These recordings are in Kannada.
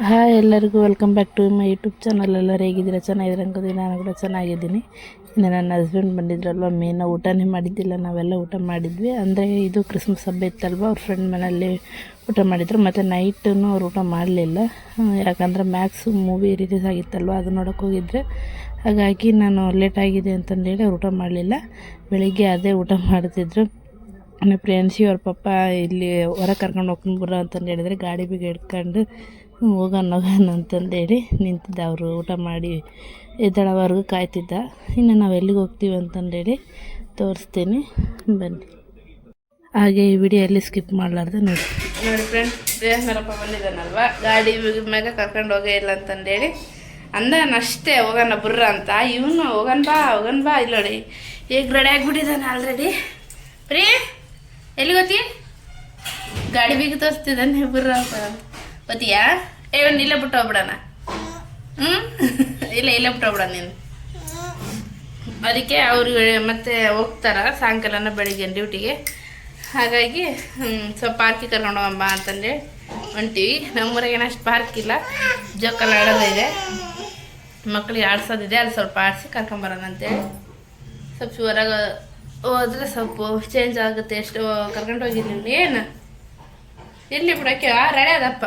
ಹಾಯ್ ಎಲ್ಲರಿಗೂ welcome back to my YouTube channel. ಎಲ್ಲರೂ ಹೇಗಿದ್ದೀರಾ? ಚೆನ್ನಾಗಿದ್ದೀರಾ ಅನ್ಕೋತೀನಿ. ನಾನು ಕೂಡ ಚೆನ್ನಾಗಿದ್ದೀನಿ. ಇನ್ನು ನನ್ನ ಹಸ್ಬೆಂಡ್ ಬಂದಿದ್ರಲ್ವ, ಮೇನ ಊಟನೇ ಮಾಡಿದ್ದಿಲ್ಲ, ನಾವೆಲ್ಲ ಊಟ ಮಾಡಿದ್ವಿ. ಅಂದರೆ ಇದು ಕ್ರಿಸ್ಮಸ್ ಹಬ್ಬ ಇತ್ತಲ್ವ, ಅವ್ರ ಫ್ರೆಂಡ್ ಮನೆಯಲ್ಲಿ ಊಟ ಮಾಡಿದ್ರು. ಮತ್ತು ನೈಟೂ ಅವ್ರು ಊಟ ಮಾಡಲಿಲ್ಲ, ಯಾಕಂದರೆ ಮ್ಯಾಕ್ಸ್ ಮೂವಿ ರಿಲೀಸ್ ಆಗಿತ್ತಲ್ವ, ಅದು ನೋಡೋಕೆ ಹೋಗಿದ್ರೆ. ಹಾಗಾಗಿ ನಾನು ಲೇಟಾಗಿದೆ ಅಂತಂದೇಳಿ ಅವ್ರು ಊಟ ಮಾಡಲಿಲ್ಲ. ಬೆಳಿಗ್ಗೆ ಅದೇ ಊಟ ಮಾಡ್ತಿದ್ರು. ಪ್ರಿಯಾಂಶಿ ಅವ್ರ ಪಪ್ಪ ಇಲ್ಲಿ ಹೊರಗೆ ಕರ್ಕೊಂಡು ಹೋಗ್ಕೊಂಡು ಬರೋ ಅಂತಂದು ಹೇಳಿದ್ರೆ, ಗಾಡಿ ಬೀಗ ಹಿಡ್ಕೊಂಡು ಹೋಗೋಣ ಅಂತಂದೇಳಿ ನಿಂತಿದ್ದ. ಅವರು ಊಟ ಮಾಡಿ ಎದ್ದಳವರೆಗೂ ಕಾಯ್ತಿದ್ದ. ಇನ್ನು ನಾವು ಎಲ್ಲಿಗೆ ಹೋಗ್ತೀವಿ ಅಂತಂದೇಳಿ ತೋರಿಸ್ತೀನಿ, ಬನ್ನಿ. ಹಾಗೆ ಈ ವಿಡಿಯೋಲ್ಲಿ ಸ್ಕಿಪ್ ಮಾಡಲಾರ್ದೆ ನೋಡಿ. ಫ್ರೆಂಡ್ಸ್, ಪ್ರಿಯಾಂಕರಪ್ಪ ಬಂದಿದ್ದಾನಲ್ವ, ಗಾಡಿ ಮ್ಯಾಗ ಕರ್ಕೊಂಡು ಹೋಗೇ ಇಲ್ಲ ಅಂತಂದೇಳಿ ಅಂದನಷ್ಟೇ, ಹೋಗೋಣ ಬುರ್ರ ಅಂತ. ಇವನು ಹೋಗನ್ ಬಾ ಇಲ್ಲಿ ನೋಡಿ, ಈಗ ರೆಡಿ ಆಗಿಬಿಟ್ಟಿದ್ದಾನೆ ಆಲ್ರೆಡಿ. ಪ್ರೀ ಎಲ್ಲಿ ಗೊತ್ತಿ? ಗಾಡಿ ಬೀಗ ತೋರಿಸ್ತಿದ್ದಾನೆ ಬುರ್ರ ಅಂತ. ಗೊತ್ತೀಯಾ? ಒಂದು ಇಲ್ಲೇ ಬಿಟ್ಟು ಹೋಗ್ಬಿಡೋಣ. ಇಲ್ಲೇ ಬಿಟ್ಟು ಹೋಗ್ಬಿಡೋಣ ನೀನು. ಅದಕ್ಕೆ ಅವರು ಮತ್ತೆ ಹೋಗ್ತಾರ ಸಾಯಂಕಾಲನ ಬೆಳಿಗ್ಗೆ ಡ್ಯೂಟಿಗೆ. ಹಾಗಾಗಿ ಸ್ವಲ್ಪ ಪಾರ್ಕಿಗೆ ಕರ್ಕೊಂಡು ಹೋಗಮ್ಮ ಅಂತಂದು ಹೊಂಟೀವಿ. ನಮ್ಮೂರಾಗೇನು ಅಷ್ಟು ಪಾರ್ಕ್ ಇಲ್ಲ, ಜೋಕಲ್ಲಿ ಆಡೋದಿದೆ, ಮಕ್ಕಳಿಗೆ ಆಡ್ಸೋದಿದೆ, ಅಲ್ಲಿ ಸ್ವಲ್ಪ ಆಡಿಸಿ ಕರ್ಕೊಂಬರೋಣ ಅಂತೇಳಿ. ಸ್ವಲ್ಪ ಹೊರಗೆ ಹೋದ್ರೆ ಸ್ವಲ್ಪ ಚೇಂಜ್ ಆಗುತ್ತೆ. ಎಷ್ಟು ಕರ್ಕೊಂಡು ಹೋಗಿದ್ದೀವಿ. ಏನು ಇಲ್ಲಿ ಬಿಡೋಕ್ಕೆ ರೆಡಿ ಅದಪ್ಪ,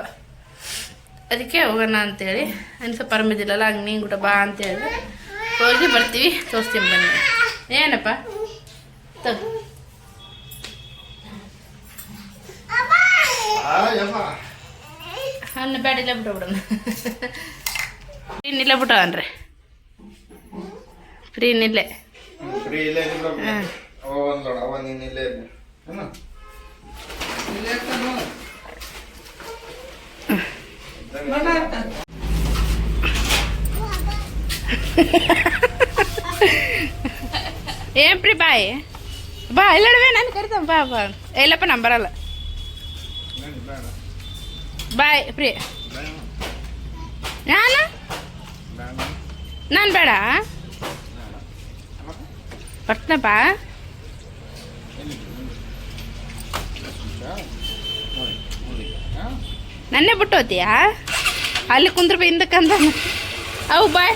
ಅದಕ್ಕೆ ಹೋಗೋಣ ಅಂತೇಳಿ. ಇನ್ನು ಸ್ವಲ್ಪ ಆರಾಮಿದ್ದಿಲ್ಲಲ್ಲ, ಹಂಗೆ ನೀನು ಕೂಡ ಬಾ ಅಂತೇಳಿದ್ರೆ ಹೋಗಿ ಬರ್ತೀವಿ, ತೋರಿಸ್ತೀನಿ ಬನ್ನಿ. ಏನಪ್ಪ ಅನ್ನ ಬ್ಯಾಡ, ಇಲ್ಲೇ ಬಿಟ್ಟು ಬಿಡೋಣ. ಫ್ರೀನಿಲ್ಲೇ ಬಿಟ್ಟವನ್ರಿ, ಫ್ರೀನಿಲ್ಲೇ. ಏನ್ ಪ್ರೀ ಬಾಯ್ ಬಾ, ಎಲ್ಲಡವೇ ನಾನು ಕರಿತಾವ ಬಾ ಬಾ. ಇಲ್ಲಪ್ಪ ನಾನು ಬರಲ್ಲ, ಬಾಯ್ ಪ್ರೀ. ನಾನು ಬೇಡ ಬರ್ತನಪ್ಪ. ನನ್ನೇ ಬಿಟ್ಟು ಹೋತೀಯಾ? ಅಲ್ಲಿ ಕುಂದ್ರ ಬೈ ಹಿಂದಕ್ಕಂದ. ಅವು ಬಾಯ್.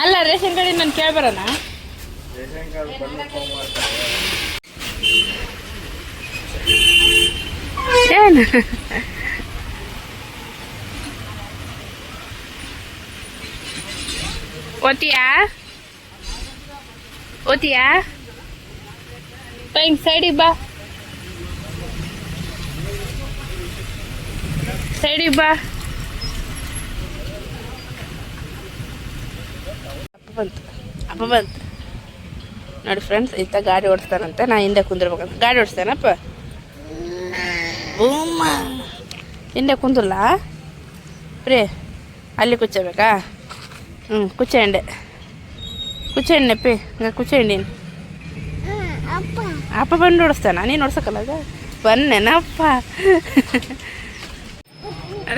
ಅಲ್ಲ, ರೇಷನ್ ಕಾರ್ಡ್ ನಾನು ಕೇಳ್ಬರೋಣ. ಏನು ಓದ್ತೀಯಾ? ಹಿಂಗೆ ಸೈಡಿಗೆ ಬಾ, ಸೈಡಿಗೆ ಬಾ. ಅಪ್ಪ ಬಂತು ನೋಡಿ ಫ್ರೆಂಡ್ಸ್. ಇತ್ತ ಗಾಡಿ ಓಡಿಸ್ತಾನಂತೆ, ನಾ ಹಿಂದೆ ಕುಂದಿರ್ಬೇಕಂತ. ಗಾಡಿ ಓಡಿಸ್ತಾನಪ್ಪ, ಬೂಮ್ಮ ಹಿಂದೆ ಕುಂದ್ರಲ್ಲ ಪ್ರೀ. ಅಲ್ಲಿ ಕುಚ್ಚಬೇಕಾ? ಕುಚ್ಚಂಡೆ ಪಿ. ಹಂಗೆ ಕುಚ್ಚಂಡಿ. ಅಪ್ಪ ಬಂದು ಓಡಿಸ್ತಾನ, ನೀನು ಓಡಿಸೋಕ್ಕಲ್ಲ. ಅದು ಬನ್ನೇನಪ್ಪ.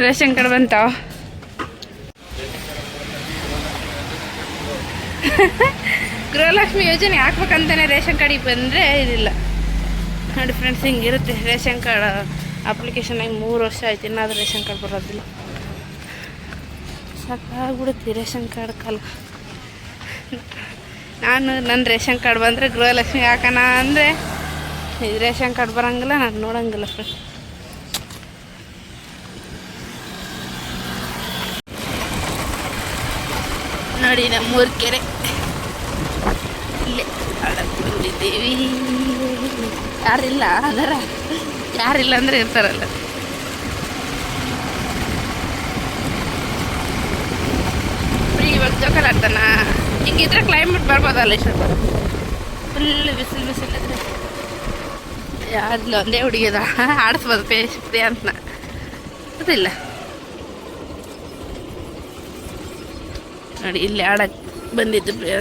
ರೇಷನ್ ಕಾರ್ಡ್ ಬಂತಾವ. ಗೃಹಲಕ್ಷ್ಮಿ ಯೋಜನೆ ಹಾಕ್ಬೇಕಂತಾನೆ ರೇಷನ್ ಕಾರ್ಡಿಗೆ ಬಂದರೆ ಇದಿಲ್ಲ ನೋಡಿ ಫ್ರೆಂಡ್ಸ್. ಹಿಂಗಿರುತ್ತೆ ರೇಷನ್ ಕಾರ್ಡ್ ಅಪ್ಲಿಕೇಶನ್ ಆಗಿ 3 ವರ್ಷ ಆಯ್ತು, ಇನ್ನಾದರೂ ರೇಷನ್ ಕಾರ್ಡ್ ಬರೋದಿಲ್ಲ. ಸಾಕಾಗ್ಬಿಡುತ್ತೆ ರೇಷನ್ ಕಾರ್ಡ್ ಕಾಲ. ನನ್ನ ರೇಷನ್ ಕಾರ್ಡ್ ಬಂದರೆ ಗೃಹಲಕ್ಷ್ಮಿ ಹಾಕೋಣ ಅಂದರೆ ಇದು ರೇಷನ್ ಕಾರ್ಡ್ ಬರೋಂಗಿಲ್ಲ, ನಾನು ನೋಡೋಂಗಿಲ್ಲ ಫ್ರೆಂಡ್. ನೋಡಿ ನಮ್ಮೂರ ಕೆರೆ ಇಲ್ಲೇ ಆಡಕ್ಕೆ ಬಂದಿದ್ದೀವಿ. ಯಾರಿಲ್ಲ ಅದರ, ಯಾರಿಲ್ಲ ಅಂದರೆ ಇರ್ತಾರಲ್ಲ. ಇವಾಗ ಜೋಕಾಲಿ ಆಡ್ತಾನ. ಹಿಂಗಿದ್ರೆ ಕ್ಲೈಮೇಟ್ ಬರ್ಬೋದಲ್ಲ ಇಷ್ಟೊತ್ತು. ಫುಲ್ ಬಿಸಿಲಿದ್ರೆ ಯಾರಿಲ್ಲ, ಒಂದೇ ಹುಡುಗಿದ ಆಡಿಸ್ಬೋದು ಪ್ರಿಯ ಅಂತ ಗೊತ್ತಿಲ್ಲ ನೋಡಿ. ಇಲ್ಲಿ ಆಡಕ್ಕೆ ಬಂದಿದ್ದು ಪ್ರಿಯ.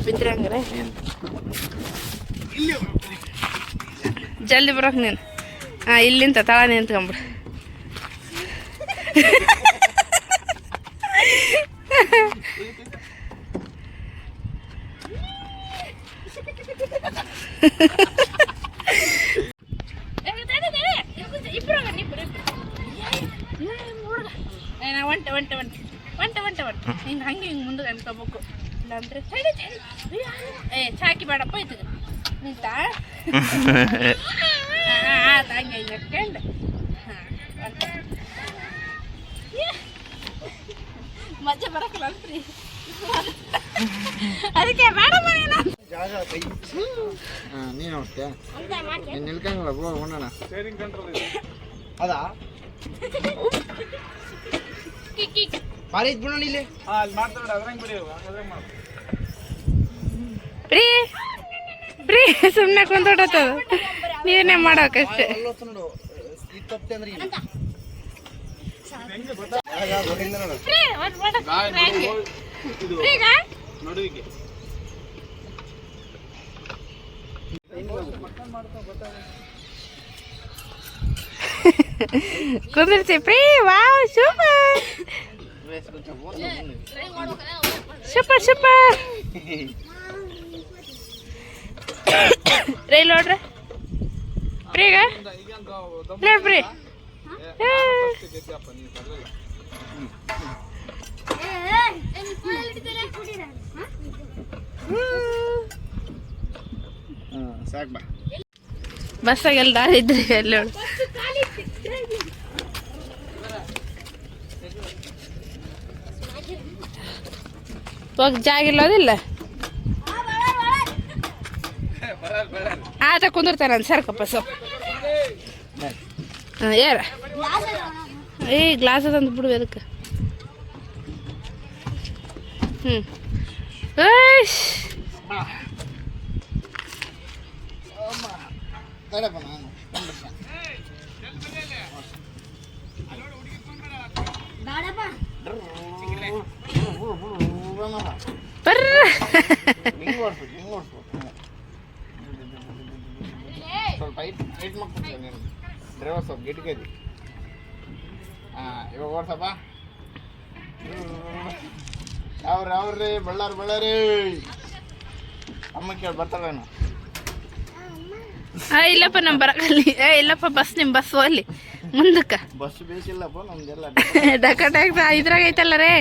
ಬಿದ್ದರೆ ಹಂಗಾರೆ ಜಲ್ದಿ ಬರೋಕೆ ನೀನು. ಇಲ್ಲಿಂದ ತಳ ನಿಂತ್ಕೊಂಬಿಡು. ಹಿಂಗೆ ಹಂಗೆ ಹಿಂಗೆ ಮುಂದೆ ಅನ್ಕೋಬೇಕು ಇಲ್ಲಾಂದ್ರೆ ಚಾಕಿ ಬೇಡಪ್ಪ ಇದು ನಿಂತ ಆತ ಹಂಗೆ ಹಿಂಗೆ ಹಾಕ್ಕೊಂಡು ಮಜಾ ಬರಕಲ್ಲ ಅಂತ್ರಿ ಅದಕ್ಕೆ ಬೇಡ ನೀನು ನೋಡ್ತೀಯ ನಿಲ್ಕಂಗಲ್ಲ ಹೋಗೋಣ ಅದಾ ಭಾರಿ ಇದ್ ಬಿಡೋಣ ಇಲ್ಲಿ ಪ್ರೀ ಪ್ರೀ ಸುಮ್ಮನೆ ಕುಂತೋಟದ ನೀನೇ ಮಾಡೋಕಷ್ಟೇ ನೋಡು ಇದು ತಪ್ಪೆ ಅಂದ್ರೆ ನಡುವಿಗೆ ಕುಂದಿರ್ತಿ ಪ್ರೀ wow super super super rail ನೋಡ್ರಿ ಪ್ರೀಗ ನೋಡ್ರಿ ಸಾಕು ಬಾ ಬಸ್ಸಾಗೆಲ್ಲ ದಾರಿ ಇದ್ರಿ ಅಲ್ಲಿ ಹೋಗಿ ಜಾಗಿಲ್ಲೋದಿಲ್ಲ ಆತ ಕುಂದಿರ್ತಾನೆ ಅಂತ ಸರ್ಕಪ್ಪ ಸ್ವಲ್ಪ ಹಾಂ ಯಾರ ಏ ಗ್ಲಾಸ್ ಅದಂತ ಬಿಡು ಅದಕ್ಕೆ ಹ್ಞೂ ಸ್ವಲ್ಪ ಹೈಟ್ ಮಾಡ್ಕೊಡ್ತೀನಿ ನೀನು ಡ್ರೈವರ್ ಸ್ವಲ್ಪ ಗಿಟ್ಕೈತಿ ಹಾಂ ಇವಾಗ ಓಡ್ಸಪ್ಪ ಅವ್ರಿ ಬಳ್ಳಾರಿ ಅಮ್ಮ ಕೇಳಿ ಬರ್ತಾಳೇನು ಇಲ್ಲಪ್ಪ ನಮ್ಮ ಬರಕಲ್ಲಿ ಇಲ್ಲಪ್ಪ ಬಸ್ ನಿಮ್ಮ ಬಸ್ ಅಲ್ಲಿ ಮುಂದಕ್ಕೆ ಬಸ್ ಬೇಸಿಲ್ಲಪ್ಪ ನಮ್ದೆಲ್ಲ ಡಕಟಾಗ ಇದ್ರಾಗ ಐತಲ್ಲ ರೇ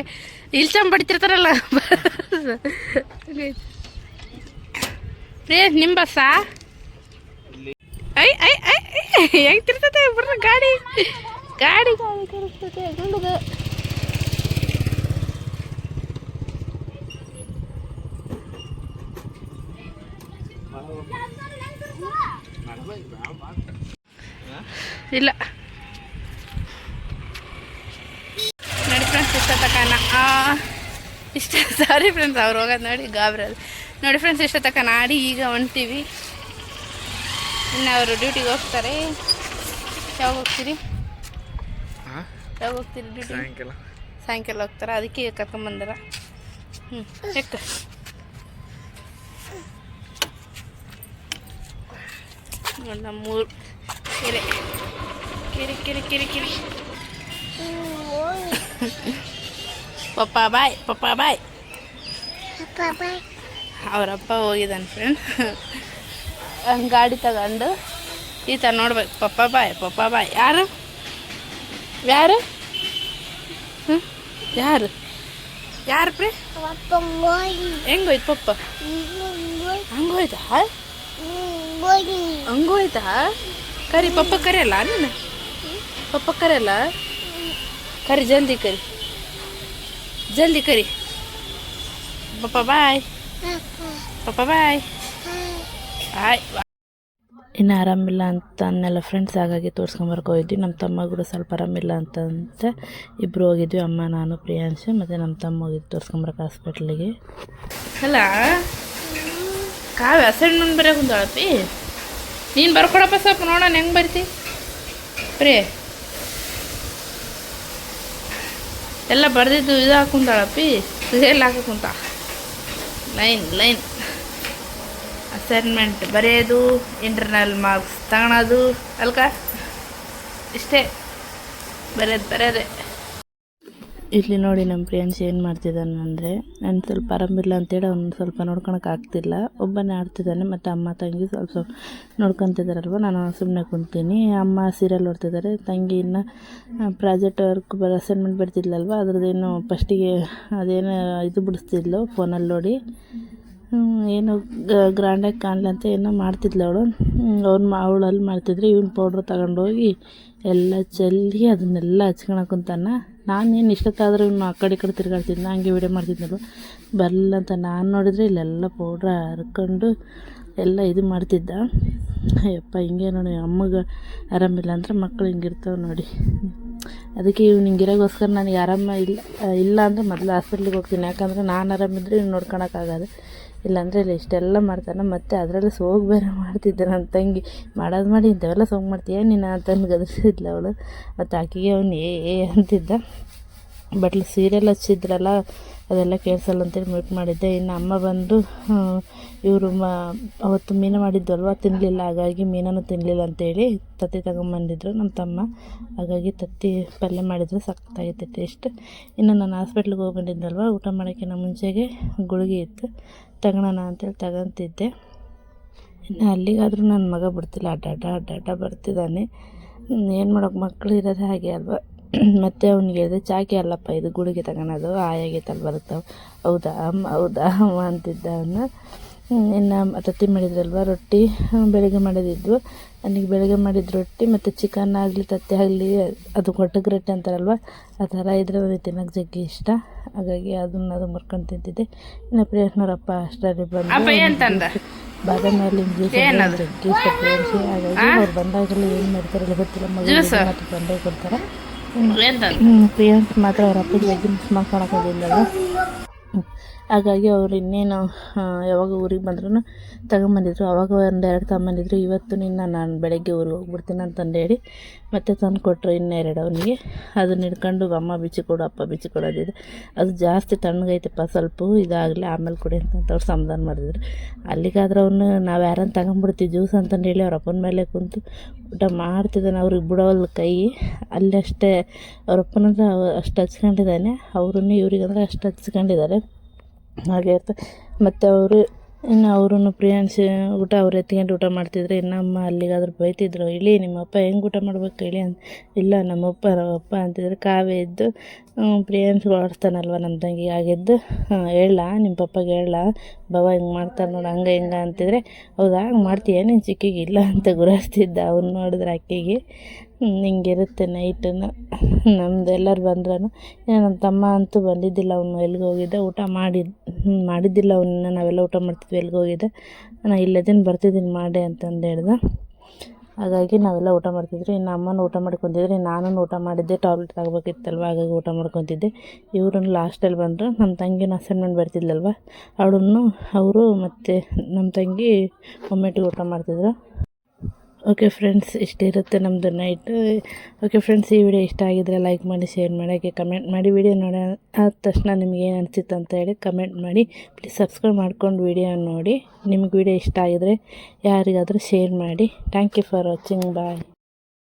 ಇಲ್ಚಂಬ ಬಡಿತಿರ್ತಾರಲ್ಲ ರೇ ನಿಮ್ಮ ಬಸ್ಸಾ ಹೆಂಗ್ ತಿರ್ತತೆ ಬರ್ರ ಗಾಡಿ ಗಾಡಿ ತಿರುಗ್ತತೆ ಗುಂಡುಗ ಇಲ್ಲ ನೋಡಿ ಫ್ರೆಂಡ್ಸ್ ಇಷ್ಟ ತಕನ ಇಷ್ಟ ಸಾರಿ ಫ್ರೆಂಡ್ಸ್ ಅವ್ರು ಹೋಗೋದು ನೋಡಿ ಗಾಬ್ರದು ನೋಡಿ ಫ್ರೆಂಡ್ಸ್ ಇಷ್ಟ ತಕ ನಾಡಿ ಈಗ ಹೊಂಟೀವಿ ಇನ್ನು ಅವರು ಡ್ಯೂಟಿಗೆ ಹೋಗ್ತಾರೆ ಯಾವಾಗ ಹೋಗ್ತೀರಿ ಯಾವಾಗ ಹೋಗ್ತೀರಿ ಡ್ಯೂಟಿ ಸಾಯಂಕಾಲ ಹೋಗ್ತಾರೆ ಅದಕ್ಕೆ ಕರ್ಕೊಂಬಂದಾರ ಚೆಕ್ ನಮ್ಮೂರು ಕೆರೆ ಕೆರೆ ಕೆರೆ ಕೆರೆ ಕೆರೆ ಪಪ್ಪ ಬಾಯ್ ಅವರಪ್ಪ ಹೋಗಿದ್ದಾನೆ ಫ್ರೆಂಡ್ ಹಂಗೆ ಗಾಡಿ ತಗೊಂಡು ಈತ ನೋಡ್ಬೇಕು ಪಪ್ಪ ಬಾಯ್ ಯಾರು ಹ್ಞೂ ಯಾರು ಪ್ರೀ ಹೆಂಗೋಯ್ತು ಪಪ್ಪ ಹಂಗೋಯ್ತಾ ಕರಿ ಪಪ್ಪ ಕರೆಯಲ್ಲ ನೀನು ಪಪ್ಪ ಕರೆಯಲ್ಲ ಕರಿ ಜಲ್ದಿ ಕರಿ ಪಪ್ಪ ಬಾಯ್ ಇನ್ನು ಆರಾಮಿಲ್ಲ ಅಂತ ಅನ್ನೆಲ್ಲ ಫ್ರೆಂಡ್ಸ್ ಹಾಗಾಗಿ ತೋರಿಸ್ಕೊಂಬರ್ಕೊ ಹೋಗಿದ್ವಿ ನಮ್ಮ ತಮ್ಮ ಕೂಡ ಸ್ವಲ್ಪ ಆರಾಮಿಲ್ಲ ಅಂತ ಇಬ್ಬರು ಹೋಗಿದ್ವಿ ಅಮ್ಮ ನಾನು ಪ್ರಿಯಾಂಶು ಮತ್ತು ನಮ್ಮ ತಮ್ಮ ಹೋಗಿದ್ವಿ ತೋರಿಸ್ಕೊಂಬರಕ್ಕೆ ಹಾಸ್ಪಿಟ್ಲಿಗೆ ಅಲ್ಲ ಕಾವ್ಯ ಅಸೈನ್ಮೆಂಟ್ ಬರೋಕೆ ಕುಂತಾಳಪ್ಪಿ ನೀನು ಬರ್ಕೊಡಪ್ಪ ಸ್ವಲ್ಪ ನೋಡೋಣ ಹೆಂಗೆ ಬರ್ತಿ ಪ್ರೇ ಎಲ್ಲ ಬರ್ದಿದ್ದು ಇದು ಹಾಕುಂತಾಳಪ್ಪಿ ಎಲ್ಲ ಹಾಕುಂತ ಲೈನ್ ಅಸೈನ್ಮೆಂಟ್ ಬರೆಯೋದು ಇಂಟರ್ನಲ್ ಮಾರ್ಕ್ಸ್ ತಗೊಳೋದು ಅಲ್ಕ ಇಷ್ಟೇ ಬರೆಯೋದೇ ಇಲ್ಲಿ ನೋಡಿ ನಮ್ಮ ಪ್ರಿಯಾಂಶ್ ಏನು ಮಾಡ್ತಿದ್ದಾನೆ ಅಂದರೆ, ನಾನು ಸ್ವಲ್ಪ ಆರಾಮಿಲ್ಲ ಅಂತೇಳಿ ಅವ್ನು ಸ್ವಲ್ಪ ನೋಡ್ಕೊಳಕ್ಕೆ ಆಗ್ತಿಲ್ಲ, ಒಬ್ಬನೇ ಆಡ್ತಿದ್ದಾನೆ, ಮತ್ತು ಅಮ್ಮ ತಂಗಿ ಸ್ವಲ್ಪ ನೋಡ್ಕೊತಿದ್ದಾರಲ್ವ, ನಾನು ಸುಮ್ಮನೆ ಕುಂತೀನಿ. ಅಮ್ಮ ಸೀರಿಯಲ್ ನೋಡ್ತಿದ್ದಾರೆ, ತಂಗಿ ಇನ್ನು ಪ್ರಾಜೆಕ್ಟ್ ವರ್ಕ್ ಅಸೈನ್ಮೆಂಟ್ ಬರ್ತಿದ್ಲಲ್ವ, ಅದ್ರದ್ದೇನು ಫಸ್ಟಿಗೆ ಅದೇನು ಇದು ಬಿಡಿಸ್ತಿದ್ಲು ಫೋನಲ್ಲಿ ನೋಡಿ, ಏನೋ ಗ್ರ್ಯಾಂಡಾಗಿ ಕಾಣಲಿ ಅಂತ ಏನೋ ಮಾಡ್ತಿದ್ಲು ಅವಳು. ಅವಳು ಅಲ್ಲಿ ಮಾಡ್ತಿದ್ರೆ ಇವ್ನು ಪೌಡ್ರ್ ತಗೊಂಡೋಗಿ ಎಲ್ಲ ಚೆಲ್ಲಿ ಅದನ್ನೆಲ್ಲ ಹಚ್ಕೊಳಕ್ಕೆ ಕುಂತಾನ. ನಾನೇನು ಇಷ್ಟೊತ್ತಾದರೂ ಇನ್ನು ಆ ಕಡೆ ಈ ಕಡೆ ತಿರುಗಾಡ್ತಿದ್ನ, ಹಂಗೆ ವೀಡಿಯೋ ಮಾಡ್ತಿದ್ನಲ್ವ, ಬರಲ್ಲ ಅಂತ ನಾನು ನೋಡಿದರೆ ಇಲ್ಲೆಲ್ಲ ಪೌಡ್ರ್ ಹರ್ಕೊಂಡು ಎಲ್ಲ ಇದು ಮಾಡ್ತಿದ್ದ. ಯಪ್ಪ ಹಿಂಗೆ ನೋಡಿ, ಅಮ್ಮಗೆ ಆರಾಮಿಲ್ಲ ಅಂದ್ರೆ ಮಕ್ಕಳು ಹಿಂಗಿರ್ತಾವೆ ನೋಡಿ. ಅದಕ್ಕೆ ಇವ್ನು ಹಿಂಗಿರೋಗೋಸ್ಕರ ನನಗೆ ಇಲ್ಲ ಅಂದರೆ ಮೊದಲು ಹಾಸ್ಪಿಟ್ಲಿಗೆ ಹೋಗ್ತೀನಿ, ಯಾಕಂದರೆ ನಾನು ಆರಾಮಿದ್ರೆ ಇವ್ನು ನೋಡ್ಕೊಳಕ್ಕಾಗೋದು, ಇಲ್ಲಾಂದರೆ ಇಲ್ಲ ಇಷ್ಟೆಲ್ಲ ಮಾಡ್ತಾನೆ. ಮತ್ತು ಅದರಲ್ಲಿ ಸೋಗು ಬೇರೆ ಮಾಡ್ತಿದ್ದೆ ನನ್ನ ತಂಗಿ, ಮಾಡೋದು ಮಾಡಿ ಇಂಥವೆಲ್ಲ ಸೋಗು ಮಾಡ್ತೀಯ ನೀನು ಅಂತಂದು ಗದರಿಸಿದ್ಲು ಅವಳು. ಮತ್ತು ಆಕೆಗೆ ಅವ್ನು ಅಂತಿದ್ದ. ಬಟ್ಲು ಸೀರಿಯಲ್ ಹಚ್ಚಿದ್ರಲ್ಲ ಅದೆಲ್ಲ ಕೇಳಿಸಲ್ಲ ಅಂತೇಳಿ ಮ್ಯೂಟ್ ಮಾಡಿದ್ದೆ. ಇನ್ನು ಅಮ್ಮ ಬಂದು ಇವರು ಅವತ್ತು ಮೀನು ಮಾಡಿದ್ವಲ್ವ, ತಿನ್ನಲಿಲ್ಲ, ಹಾಗಾಗಿ ಮೀನನ್ನು ತಿನ್ನಲಿಲ್ಲ ಅಂತೇಳಿ ತತ್ತಿ ತಗೊಂಬಂದಿದ್ರು ನಮ್ಮ ತಮ್ಮ, ಹಾಗಾಗಿ ತತ್ತಿ ಪಲ್ಯ ಮಾಡಿದ್ರು, ಸಖತ್ತಾಗಿತ್ತು ಟೇಸ್ಟ್. ಇನ್ನು ನಾನು ಹಾಸ್ಪಿಟ್ಲಿಗೆ ಹೋಗಿ ಬಂದಿದ್ನಲ್ವ, ಊಟ ಮಾಡೋಕ್ಕಿಂತ ಮುಂಚೆಗೆ ಗುಳಿಗೆ ಇತ್ತು, ತಗೊಳ್ಳೋಣ ಅಂತೇಳಿ ತಗೊತಿದ್ದೆ. ಇನ್ನು ಅಲ್ಲಿಗಾದರೂ ನನ್ನ ಮಗ ಬಿಡ್ತಿಲ್ಲ, ಅಡ್ಡ ಬರ್ತಿದ್ದಾನೆ. ಏನು ಮಾಡೋಕೆ, ಮಕ್ಕಳು ಇರೋದೇ ಹಾಗೆ ಅಲ್ವ. ಮತ್ತು ಅವ್ನಿಗೆ ಹೇಳಿದೆ, ಚಾಕಿ ಅಲ್ಲಪ್ಪ ಇದು ಗುಳಿಗೆ ತಗೊಳೋದು, ಆಯಾಗೈತಲ್ಲ ಬರುತ್ತಾವೆ. ಹೌದಾ ಅಮ್ಮ ಅಂತಿದ್ದ ಅವನು. ಇನ್ನು ತತ್ತಿ ಮಾಡಿದ್ರಲ್ವ, ರೊಟ್ಟಿ ಬೆಳಗ್ಗೆ ಮಾಡಿದ್ದು, ನನಗೆ ಬೆಳಗ್ಗೆ ಮಾಡಿದ ರೊಟ್ಟಿ ಮತ್ತು ಚಿಕನ್ ಆಗಲಿ ತತ್ತಿ ಆಗಲಿ ಅದು ಕೊಟ್ಟಗೆ ರೊಟ್ಟಿ ಅಂತಾರಲ್ವ, ಆ ಥರ ಇದ್ರೆ ನನಗೆ ತಿನ್ನೋಕ್ಕೆ ಜಗ್ಗಿ ಇಷ್ಟ, ಹಾಗಾಗಿ ಅದು ಮುರ್ಕೊಂಡು ತಿಂತಿದ್ದೆ. ಇನ್ನು ಪ್ರಿಯಾಂಕ್ನವರಪ್ಪ ಅಷ್ಟರಲ್ಲಿ ಬಂದು ಬಾದಾಮಿ ಹಾಲಿನ ಜ್ಯೂಸ್ ಜಗ್ಗಿ ಇಷ್ಟ ಪ್ರಿಯಾಂಶಿ, ಹಾಗಾಗಿ ಅವ್ರು ಬಂದಾಗಲೂ ಏನು ಮಾಡ್ತಾರಲ್ಲ ಗೊತ್ತಿಲ್ಲ, ಮಗಳು ಮತ್ತು ತಂದೆ ಕೊಡ್ತಾರೆ. ಪ್ರಿಯಾಂಕ್ ಮಾತ್ರ ಅವ್ರ ಅಪ್ಪನ ಬಗ್ಗೆ ಮಿಸ್ ಮಾಡ್ಕೊಳಕ್ಕೆ ಹೋಗಿದ್ದಲ್ಲ, ಹಾಗಾಗಿ ಅವ್ರು ಇನ್ನೇನು ಯಾವಾಗ ಊರಿಗೆ ಬಂದ್ರೂ ತಗೊಂಬಂದಿದ್ರು. ಆವಾಗ ಒಂದೆರಡು ತಗೊಂಬಂದಿದ್ರು. ಇವತ್ತು ನಾನು ಬೆಳಗ್ಗೆ ಊರಿಗೆ ಹೋಗ್ಬಿಡ್ತೀನಿ ಅಂತಂದು ಹೇಳಿ ಮತ್ತೆ ತಂದು ಕೊಟ್ಟರು ಇನ್ನೆರಡು ಅವನಿಗೆ. ಅದನ್ನ ಹಿಡ್ಕೊಂಡು ಅಮ್ಮ ಬಿಚ್ಚಿ ಕೊಡು ಅಪ್ಪ ಬಿಚ್ಚಿ ಕೊಡೋದಿದೆ, ಅದು ಜಾಸ್ತಿ ತಣ್ಣಗೈತಪ್ಪ, ಸ್ವಲ್ಪ ಇದಾಗಲಿ ಆಮೇಲೆ ಕೊಡಿ ಅಂತ ಅವ್ರು ಸಮಾಧಾನ ಮಾಡಿದ್ರು. ಅಲ್ಲಿಗಾದ್ರೆ ಅವನು ನಾವು ಯಾರನ್ನು ತಗೊಂಬಿಡ್ತೀವಿ ಜ್ಯೂಸ್ ಅಂತಂದು ಹೇಳಿ ಅವ್ರ ಅಪ್ಪನ ಮೇಲೆ ಕುಂತು ಊಟ ಮಾಡ್ತಿದ್ದಾನೆ. ಅವ್ರಿಗೆ ಬಿಡೋವಲ್ಲ ಕೈ, ಅಲ್ಲಷ್ಟೇ ಅವ್ರ ಅಪ್ಪನಂದ್ರೆ ಅಷ್ಟು ಹಚ್ಕೊಂಡಿದ್ದಾನೆ, ಅವ್ರನ್ನ ಇವ್ರಿಗಂದ್ರೆ ಅಷ್ಟು ಹಚ್ಕೊಂಡಿದ್ದಾರೆ, ಹಾಗೆ ಇರ್ತದೆ. ಮತ್ತು ಅವರು ಪ್ರಿಯಾಂಶಿ ಊಟ ಅವ್ರು ಎತ್ಕೊಂಡು ಊಟ ಮಾಡ್ತಿದ್ರು. ಇನ್ನು ಅಮ್ಮ ಅಲ್ಲಿಗಾದ್ರೂ ಬೈತಿದ್ರು, ಇಳಿ ನಿಮ್ಮಪ್ಪ ಹೆಂಗೆ ಊಟ ಮಾಡ್ಬೇಕು ಹೇಳಿ ಅಂತ. ಇಲ್ಲ ನಮ್ಮಪ್ಪ ಅಂತಿದ್ರು. ಕಾವ್ಯ ಇದ್ದು ಪ್ರಿಯಾಂಶ್ ಓಡಿಸ್ತಾನಲ್ವ ನಮ್ಮ ತಂಗಿ, ಆಗಿದ್ದು ಹೇಳ ನಿಮ್ಮ ಪಪ್ಪಗೆ ಹೇಳ ಬಾವ ಹಿಂಗೆ ಮಾಡ್ತಾರೆ ನೋಡು ಹಂಗೆ ಹಿಂಗೆ ಅಂತಿದ್ರೆ, ಹೌದಾ ಹಂಗೆ ಮಾಡ್ತೀಯ ನೀನು ಚಿಕ್ಕಿಗೆ ಇಲ್ಲ ಅಂತ ಗುರಾಯಿಸ್ತಿದ್ದ. ಅವ್ನು ನೋಡಿದ್ರೆ ಅಕ್ಕಿಗೆ ಹಿಂಗಿರುತ್ತೆ ನೈಟನ್ನು. ನಮ್ದು ಎಲ್ಲರೂ ಬಂದ್ರೂ ನಮ್ಮ ತಮ್ಮ ಅಂತೂ ಬಂದಿದ್ದಿಲ್ಲ, ಅವನು ಎಲ್ಲಿಗೆ ಹೋಗಿದ್ದೆ, ಊಟ ಮಾಡಿದ್ದಿಲ್ಲ ಅವನ್ನ, ನಾವೆಲ್ಲ ಊಟ ಮಾಡ್ತಿದ್ವಿ, ಎಲ್ಲಿಗೆ ಹೋಗಿದ್ದೆ, ನಾನು ಇಲ್ಲದೇನು ಬರ್ತಿದ್ದೀನಿ ಮಾಡಿ ಅಂತಂದು ಹೇಳ್ದೆ. ಹಾಗಾಗಿ ನಾವೆಲ್ಲ ಊಟ ಮಾಡ್ತಿದ್ವಿ. ಇನ್ನು ಅಮ್ಮನೂ ಊಟ ಮಾಡ್ಕೊತಿದ್ರು, ನಾನು ಊಟ ಮಾಡಿದ್ದೆ, ಟಾಬ್ಲೆಟ್ ತಗೋಬೇಕಿತ್ತಲ್ವ, ಹಾಗಾಗಿ ಊಟ ಮಾಡ್ಕೊತಿದ್ದೆ. ಇವ್ರನ್ನ ಲಾಸ್ಟಲ್ಲಿ ಬಂದರು. ನಮ್ಮ ತಂಗಿನ ಅಸೈನ್ಮೆಂಟ್ ಬರ್ತಿದ್ಲಲ್ವ, ಅವರು ಮತ್ತು ನಮ್ಮ ತಂಗಿ ಒಮ್ಮೆಟ್ಟಿಗೆ ಊಟ ಮಾಡ್ತಿದ್ರು. ಓಕೆ ಫ್ರೆಂಡ್ಸ್, ಇಷ್ಟಿರುತ್ತೆ ನಮ್ಮದು ನೈಟು. ಓಕೆ ಫ್ರೆಂಡ್ಸ್, ಈ ವಿಡಿಯೋ ಇಷ್ಟ ಆಗಿದ್ರೆ ಲೈಕ್ ಮಾಡಿ, ಶೇರ್ ಮಾಡಿ, ಹಾಗೆ ಕಮೆಂಟ್ ಮಾಡಿ. ವಿಡಿಯೋ ನೋಡಿ ಆದ ತಕ್ಷಣ ನಿಮ್ಗೆ ಏನು ಅನಿಸಿತ್ತು ಅಂತ ಹೇಳಿ ಕಮೆಂಟ್ ಮಾಡಿ. ಪ್ಲೀಸ್ ಸಬ್ಸ್ಕ್ರೈಬ್ ಮಾಡ್ಕೊಂಡು ವಿಡಿಯೋ ನೋಡಿ. ನಿಮ್ಗೆ ವಿಡಿಯೋ ಇಷ್ಟ ಆಗಿದ್ರೆ ಯಾರಿಗಾದರೂ ಶೇರ್ ಮಾಡಿ. Thank you for watching. Bye.